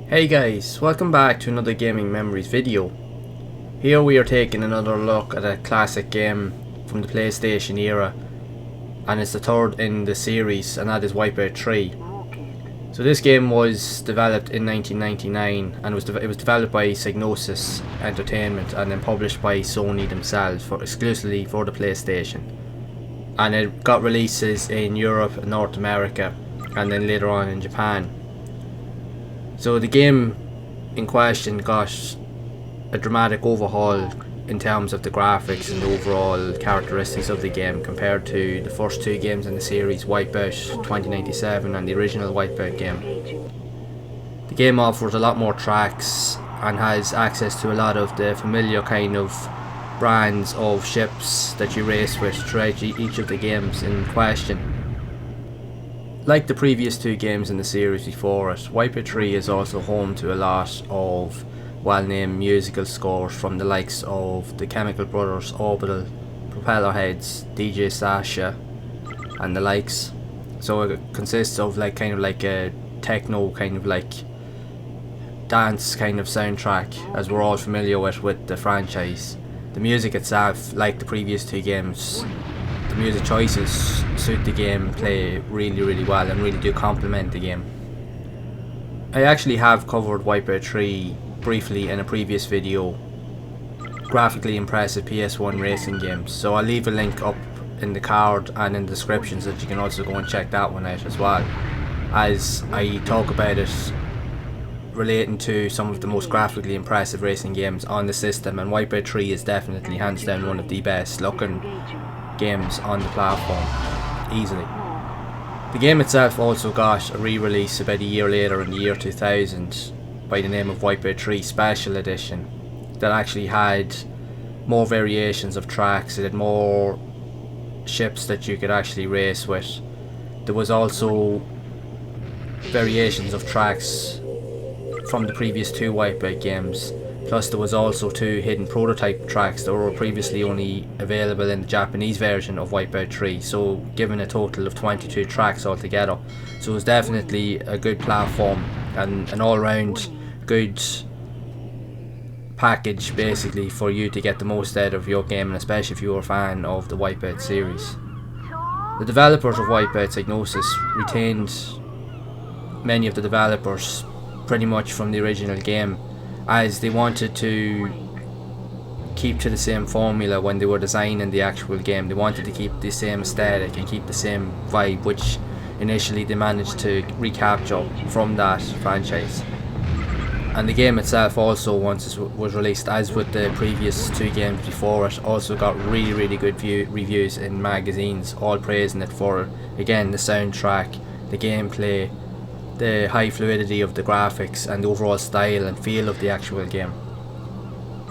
Hey guys, welcome back to another Gaming Memories video. Here we are taking another look at a classic game from the PlayStation era, and it's the third in the series, and that is Wipeout 3. So this game was developed in 1999 and it was developed by Psygnosis Entertainment and then published by Sony themselves exclusively for the PlayStation. And it got releases in Europe and North America and then later on in Japan. So the game in question got a dramatic overhaul in terms of the graphics and the overall characteristics of the game compared to the first two games in the series, Wipeout 2097 and the original Wipeout game. The game offers a lot more tracks and has access to a lot of the familiar kind of brands of ships that you race with throughout each of the games in question. Like the previous two games in the series before it, Wipeout 3 is also home to a lot of well-named musical scores from the likes of the Chemical Brothers, Orbital, Propellerheads, DJ Sasha and the likes. So it consists of a techno kind of like dance kind of soundtrack, as we're all familiar with the franchise. The music itself, like the previous two games, the music choices suit the gameplay really well and really do complement the game. I actually have covered Wipeout 3 briefly in a previous video, graphically impressive PS1 racing games, so I'll leave a link up in the card and in the description so that you can also go and check that one out as well, as I talk about it relating to some of the most graphically impressive racing games on the system, and Wipeout 3 is definitely hands down one of the best looking games on the platform, easily. The game itself also got a re-release about a year later in the year 2000 by the name of Wipeout 3 Special Edition that actually had more variations of tracks. It had more ships that you could actually race with. There was also variations of tracks from the previous two Wipeout games, plus there was also two hidden prototype tracks that were previously only available in the Japanese version of Wipeout 3, so giving a total of 22 tracks altogether. So it was definitely a good platform and an all-round good package basically for you to get the most out of your game, and especially if you were a fan of the Wipeout series. The developers of Wipeout, Psygnosis, retained many of the developers pretty much from the original game, as they wanted to keep to the same formula when they were designing the actual game. They wanted to keep the same aesthetic and keep the same vibe, which initially they managed to recapture from that franchise. And the game itself also, once it was released, as with the previous two games before it, also got really good reviews in magazines, all praising it for, again, the soundtrack, the gameplay, the high fluidity of the graphics and the overall style and feel of the actual game.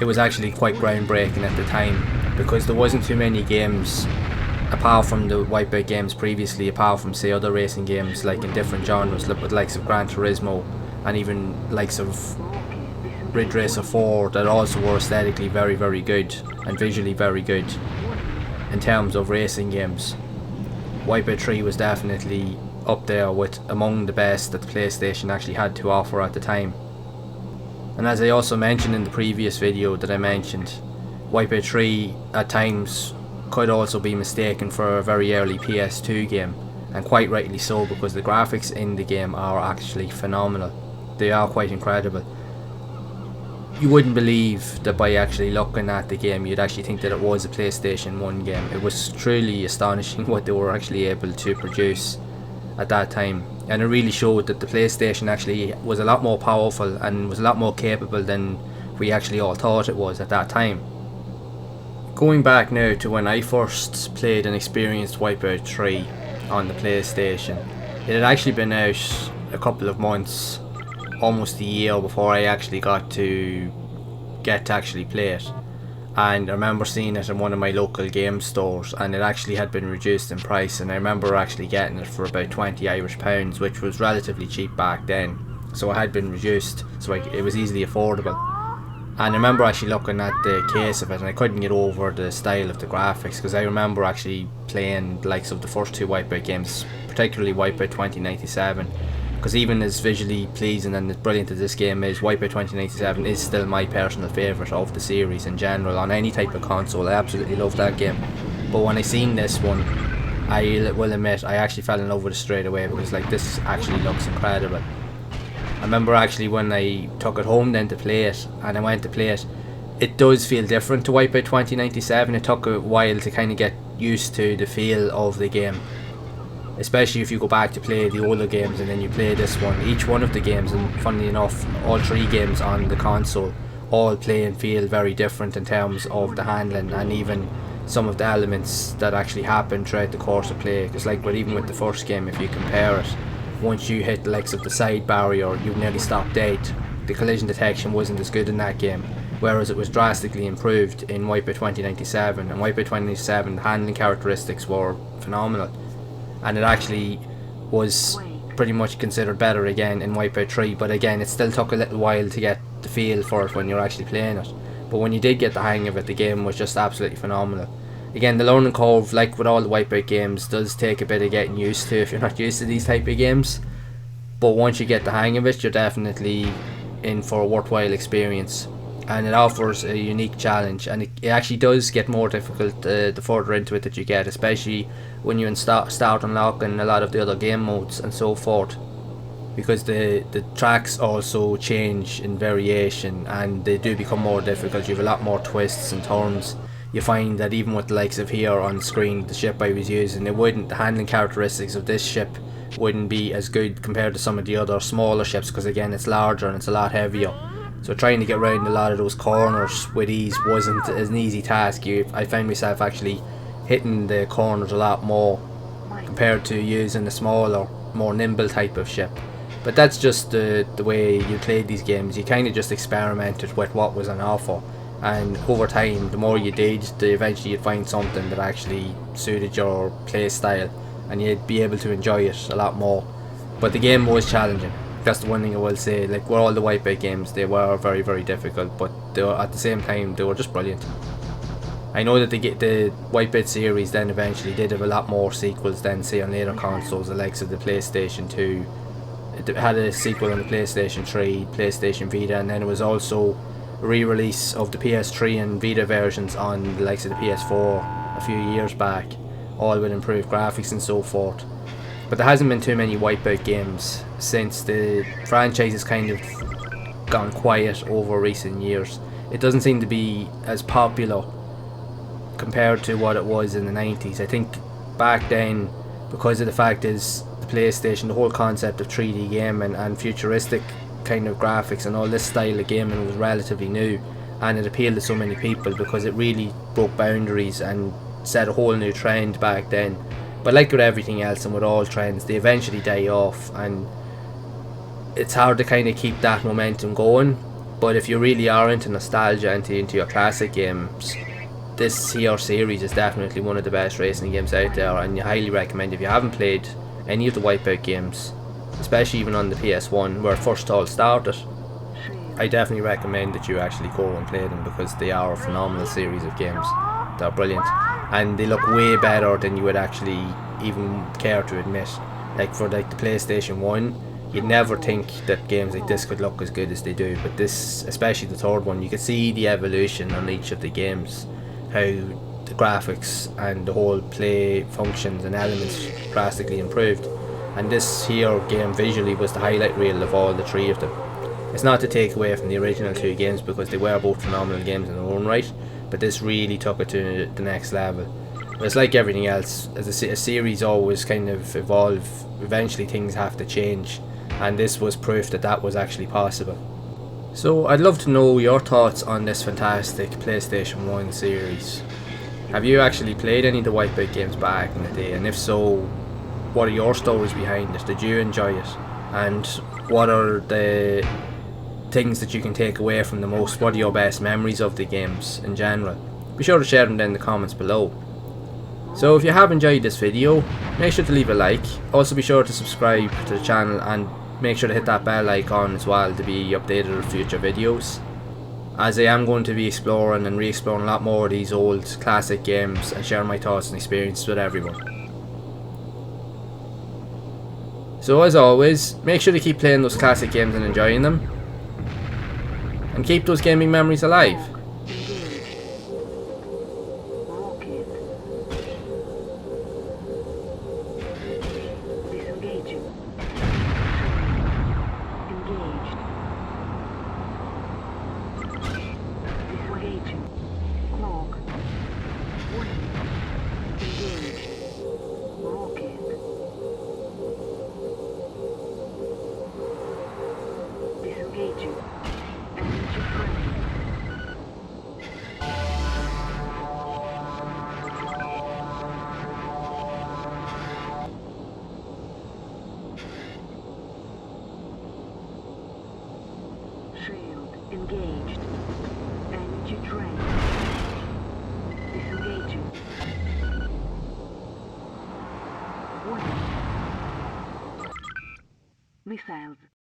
It was actually quite groundbreaking at the time, because there wasn't too many games apart from the Wipeout games previously, apart from say other racing games like in different genres, with likes of Gran Turismo and even likes of Ridge Racer 4, that also were aesthetically very good and visually very good in terms of racing games. Wipeout 3 was definitely up there with among the best that the PlayStation actually had to offer at the time. And as I also mentioned in the previous video that I mentioned, Wipeout 3 at times could also be mistaken for a very early PS2 game, and quite rightly so, because the graphics in the game are actually phenomenal. They are quite incredible. You wouldn't believe that by actually looking at the game you'd actually think that it was a PlayStation 1 game. It was truly astonishing what they were actually able to produce at that time, and it really showed that the PlayStation actually was a lot more powerful and was a lot more capable than we actually all thought it was at that time. Going back now to when I first played and experienced Wipeout 3 on the PlayStation, it had actually been out a couple of months, almost a year, before I actually got to actually play it. And I remember seeing it in one of my local game stores, and it actually had been reduced in price, and I remember actually getting it for about £20, which was relatively cheap back then. So it had been reduced, so it was easily affordable. And I remember actually looking at the case of it, and I couldn't get over the style of the graphics, because I remember actually playing the likes of the first two Wipeout games, particularly Wipeout 2097, because even as visually pleasing and as brilliant as this game is, Wipeout 2097 is still my personal favourite of the series in general. On any type of console, I absolutely love that game. But when I seen this one, I will admit I actually fell in love with it straight away, because like, this actually looks incredible. I remember actually when I took it home then to play it, and I went to play it, it does feel different to Wipeout 2097. It took a while to kind of get used to the feel of the game, especially if you go back to play the older games and then you play this one. Each one of the games, and funnily enough all 3 games on the console, all play and feel very different in terms of the handling and even some of the elements that actually happen throughout the course of play. Because like, even with the first game, if you compare it, once you hit the likes of the side barrier, you nearly stop dead. The collision detection wasn't as good in that game, whereas it was drastically improved in Wipeout 2097. And Wipeout 2097, the handling characteristics were phenomenal, and it actually was pretty much considered better again in Wipeout 3. But again, it still took a little while to get the feel for it when you're actually playing it. But when you did get the hang of it, the game was just absolutely phenomenal. Again, the learning curve, like with all the Wipeout games, does take a bit of getting used to if you're not used to these type of games. But once you get the hang of it, you're definitely in for a worthwhile experience. And it offers a unique challenge, and it actually does get more difficult the further into it that you get, especially when you start unlocking a lot of the other game modes and so forth, because the tracks also change in variation and they do become more difficult. You have a lot more twists and turns. You find that even with the likes of here on screen, the ship I was using, the handling characteristics of this ship wouldn't be as good compared to some of the other smaller ships, because again, it's larger and it's a lot heavier. So trying to get around a lot of those corners with ease wasn't an easy task. I found myself actually hitting the corners a lot more compared to using a smaller, more nimble type of ship. But that's just the way you played these games. You kind of just experimented with what was on offer, and over time, the more you did, eventually you'd find something that actually suited your play style, and you'd be able to enjoy it a lot more. But the game was challenging. That's the one thing I will say. Like, with all the Wipeout games, they were very, very difficult, but they were, at the same time, they were just brilliant. I know that the Wipeout series then eventually did have a lot more sequels than, say, on later consoles, the likes of the PlayStation 2. It had a sequel on the PlayStation 3, PlayStation Vita, and then it was also a re-release of the PS3 and Vita versions on the likes of the PS4 a few years back, all with improved graphics and so forth. But there hasn't been too many Wipeout games since the franchise has kind of gone quiet over recent years. It doesn't seem to be as popular compared to what it was in the 90s. I think back then, because of the fact is the PlayStation, the whole concept of 3D gaming and futuristic kind of graphics and all this style of gaming was relatively new, and it appealed to so many people because it really broke boundaries and set a whole new trend back then. But like with everything else and with all trends, they eventually die off, and it's hard to kind of keep that momentum going. But if you really are into nostalgia and into your classic games, this here series is definitely one of the best racing games out there, and I highly recommend, if you haven't played any of the Wipeout games, especially even on the PS1 where it first all started, I definitely recommend that you actually go and play them, because they are a phenomenal series of games. They're brilliant, and they look way better than you would actually even care to admit. Like for like the PlayStation 1, you'd never think that games like this could look as good as they do, but this, especially the third one, you could see the evolution on each of the games, how the graphics and the whole play functions and elements drastically improved. And this here game visually was the highlight reel of all the 3 of them. It's not to take away from the original 2 games, because they were both phenomenal games in their own right, but this really took it to the next level. But it's like everything else, as a series always kind of evolve, eventually things have to change, and this was proof that that was actually possible. So I'd love to know your thoughts on this fantastic PlayStation 1 series. Have you actually played any of the Wipeout games back in the day, and if so, what are your stories behind it? Did you enjoy it? And what are the things that you can take away from the most? What are your best memories of the games in general? Be sure to share them down in the comments below. So if you have enjoyed this video, make sure to leave a like. Also be sure to subscribe to the channel, and make sure to hit that bell icon as well to be updated with future videos, as I am going to be exploring and re-exploring a lot more of these old classic games and share my thoughts and experiences with everyone. So as always, make sure to keep playing those classic games and enjoying them. And keep those gaming memories alive. Engaged. Energy drain. Disengaging. Warning. Missiles